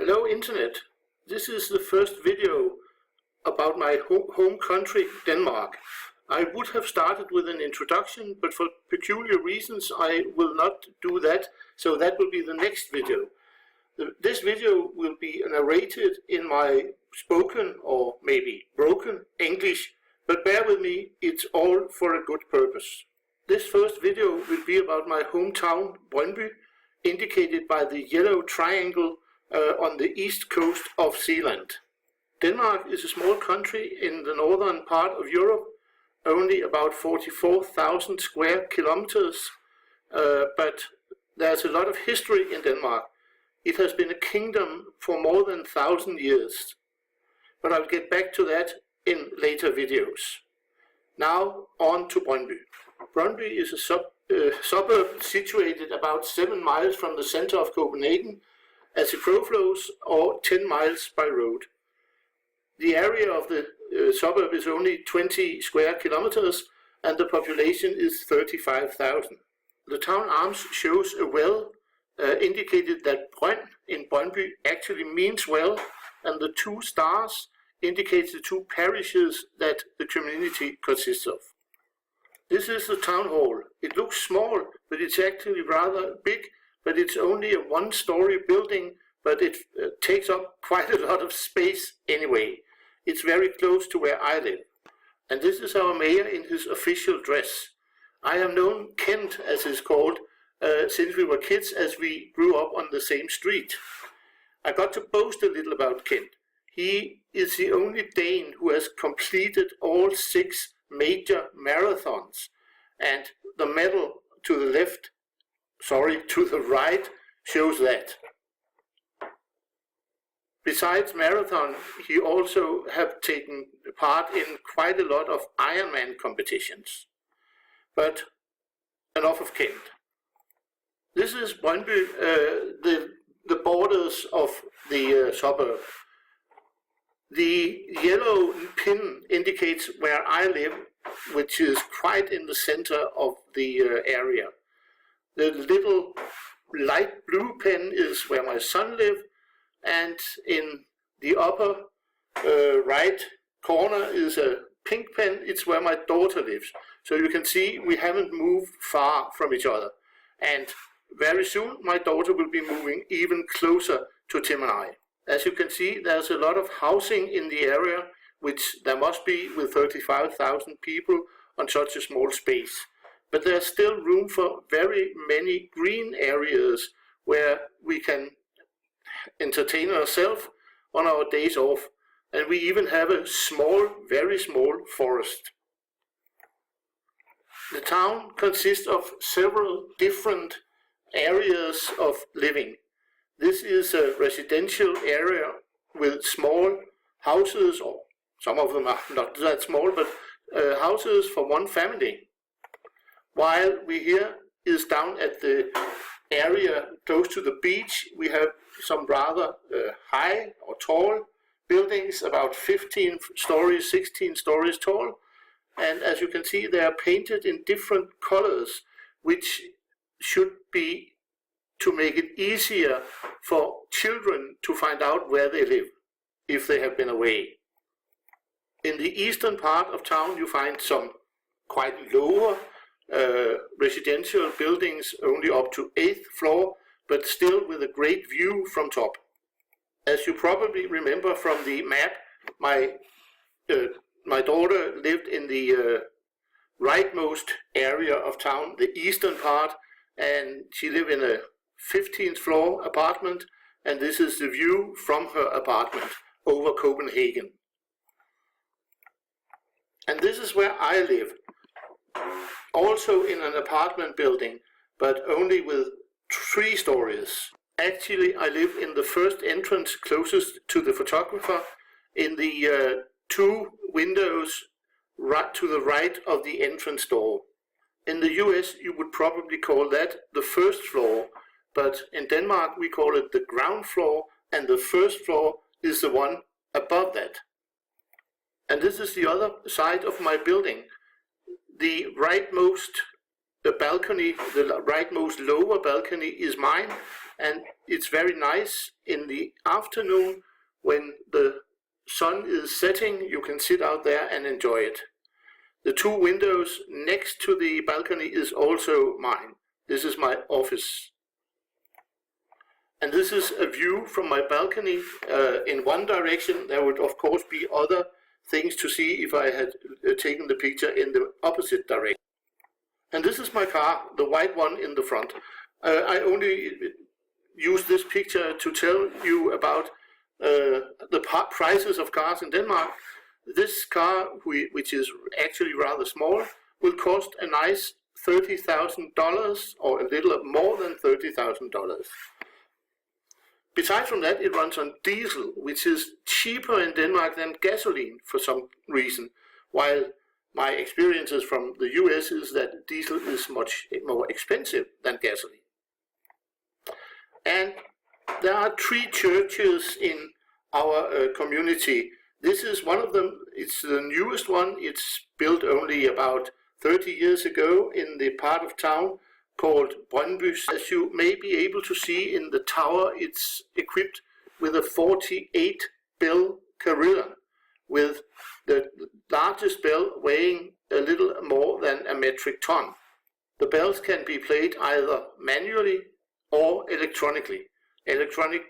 Hello Internet, this is the first video about my home country, Denmark. I would have started with an introduction, but for peculiar reasons I will not do that, so that will be the next video. This video will be narrated in my spoken or maybe broken English, but bear with me, it's all for a good purpose. This first video will be about my hometown, Brøndby, indicated by the yellow triangle on the east coast of Zealand. Denmark is a small country in the northern part of Europe, only about 44,000 square kilometers, but there's a lot of history in Denmark. It has been a kingdom for more than 1,000 years, but I'll get back to that in later videos. Now on to Brøndby. Brøndby is a suburb situated about 7 miles from the center of Copenhagen as the crow flows, or 10 miles by road. The area of the suburb is only 20 square kilometers and the population is 35,000. The town arms shows a well, indicated that Brønd in Brøndby actually means well, and the 2 stars indicates the 2 parishes that the community consists of. This is the town hall. It looks small, but it's actually rather big. But it's only a 1-story building, but it takes up quite a lot of space anyway. It's very close to where I live. And this is our mayor in his official dress. I have known Kent, as he's called, since we were kids, as we grew up on the same street. I got to boast a little about Kent. He is the only Dane who has completed all 6 major marathons. And the medal to the left, to the right, shows that. Besides marathon, he also have taken part in quite a lot of Ironman competitions. But enough of Kent. This is Brøndby, the borders of the suburb. The yellow pin indicates where I live, which is quite in the center of the area. The little light blue pen is where my son lives, and in the upper right corner is a pink pen. It's where my daughter lives. So you can see we haven't moved far from each other. And very soon my daughter will be moving even closer to Tim and I. As you can see, there's a lot of housing in the area, which there must be with 35,000 people on such a small space. But there's still room for very many green areas where we can entertain ourselves on our days off. And we even have a small, very small forest. The town consists of several different areas of living. This is a residential area with small houses, or some of them are not that small, but houses for one family. While we here is down at the area close to the beach, we have some rather high or tall buildings, about 15 stories, 16 stories tall. And as you can see, they are painted in different colors, which should be to make it easier for children to find out where they live, if they have been away. In the eastern part of town, you find some quite lower residential buildings, only up to 8th floor, but still with a great view from top. As you probably remember from the map, my daughter lived in the rightmost area of town, the eastern part, and she lived in a 15th floor apartment, and this is the view from her apartment over Copenhagen. And this is where I live. Also in an apartment building, but only with 3 stories. Actually, I live in the first entrance closest to the photographer, in the 2 windows right to the right of the entrance door. In the US, you would probably call that the first floor, but in Denmark we call it the ground floor, and the first floor is the one above that. And this is the other side of my building. The rightmost balcony, the rightmost lower balcony, is mine, and it's very nice in the afternoon when the sun is setting. You can sit out there and enjoy it. The two windows next to the balcony is also mine. This is my office. And this is a view from my balcony in one direction. There would of course be other things to see if I had taken the picture in the opposite direction. And this is my car, the white one in the front. I only use this picture to tell you about the prices of cars in Denmark. This car, which is actually rather small, will cost a nice $30,000 or a little more than $30,000. Besides from that, it runs on diesel, which is cheaper in Denmark than gasoline for some reason, while my experiences from the US is that diesel is much more expensive than gasoline. And there are 3 churches in our community. This is one of them. It's the newest one. It's built only about 30 years ago in the part of town called Brøndby. As you may be able to see in the tower, it's equipped with a 48-bell carillon, with the largest bell weighing a little more than a metric ton. The bells can be played either manually or electronically. Electronic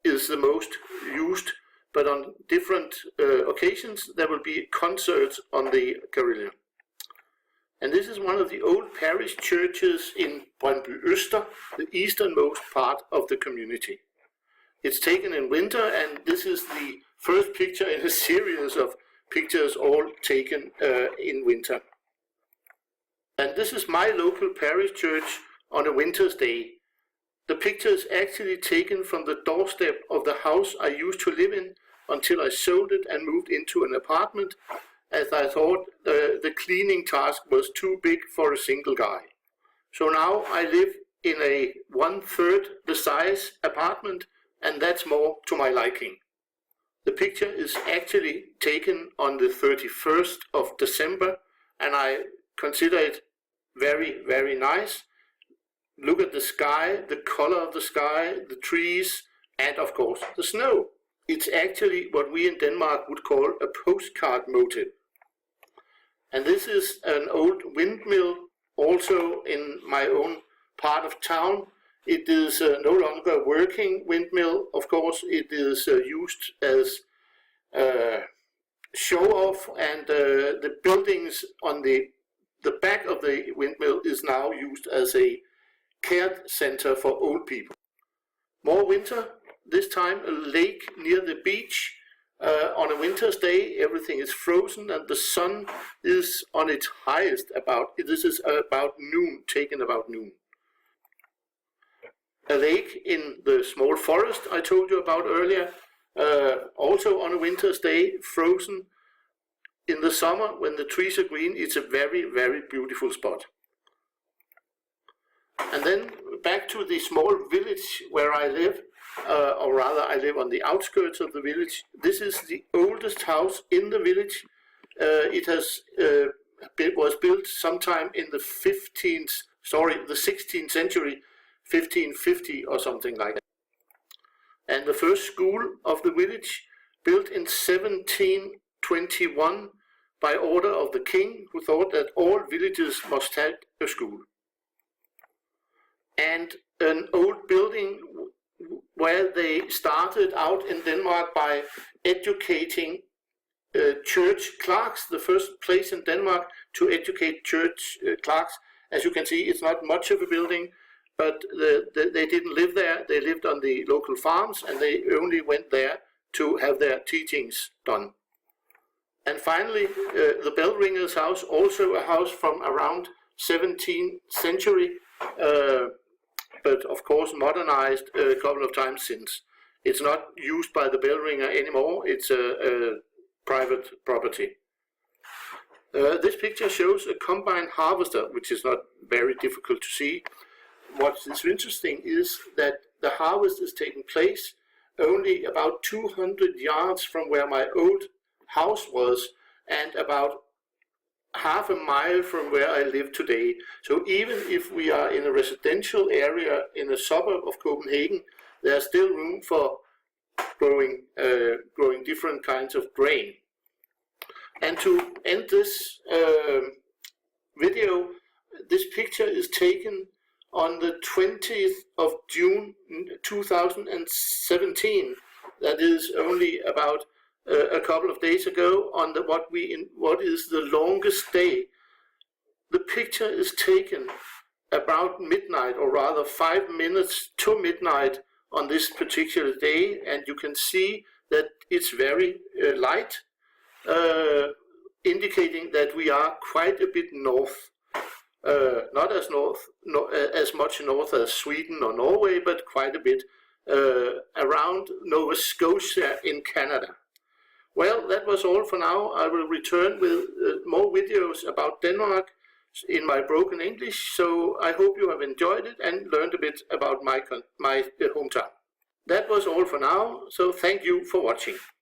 is the most used, but on different occasions there will be concerts on the carillon. And this is one of the old parish churches in Brøndby Øster, the easternmost part of the community. It's taken in winter, and this is the first picture in a series of pictures all taken in winter. And this is my local parish church on a winter's day. The picture is actually taken from the doorstep of the house I used to live in until I sold it and moved into an apartment, as I thought the cleaning task was too big for a single guy. So now I live in a 1/3 the size apartment, and that's more to my liking. The picture is actually taken on the 31st of December, and I consider it very, very nice. Look at the sky, the color of the sky, the trees, and of course the snow. It's actually what we in Denmark would call a postcard motive. And this is an old windmill, also in my own part of town. It is no longer a working windmill. Of course, it is used as show-off, and the buildings on the back of the windmill is now used as a care center for old people. More winter, this time a lake near the beach. On a winter's day, everything is frozen and the sun is on its highest this is about noon, taken about noon. A lake in the small forest I told you about earlier, also on a winter's day, frozen. In the summer, when the trees are green, it's a very, very beautiful spot. And then back to the small village where I live, or rather I live on the outskirts of the village. This is the oldest house in the village. It was built sometime in the 16th century, 1550 or something like that. And the first school of the village, built in 1721 by order of the king, who thought that all villages must have a school. And an old building where they started out in Denmark by educating church clerks, the first place in Denmark to educate church clerks. As you can see, it's not much of a building, but they didn't live there. They lived on the local farms, and they only went there to have their teachings done. And finally, the bell ringer's house, also a house from around 17th century, but of course modernized a couple of times since. It's not used by the bell ringer anymore. It's a private property. This picture shows a combine harvester, which is not very difficult to see. What is interesting is that the harvest is taking place only about 200 yards from where my old house was, and about half a mile from where I live today. So even if we are in a residential area in a suburb of Copenhagen, there's still room for growing different kinds of grain. And to end this video, this picture is taken on the 20th of June 2017. That is only about a couple of days ago, on what is the longest day. The picture is taken about midnight, or rather 5 minutes to midnight on this particular day, and you can see that it's very light, indicating that we are quite a bit north. Not as much north as Sweden or Norway, but quite a bit around Nova Scotia in Canada. Well, that was all for now. I will return with more videos about Denmark in my broken English, so I hope you have enjoyed it and learned a bit about my hometown. That was all for now, so thank you for watching.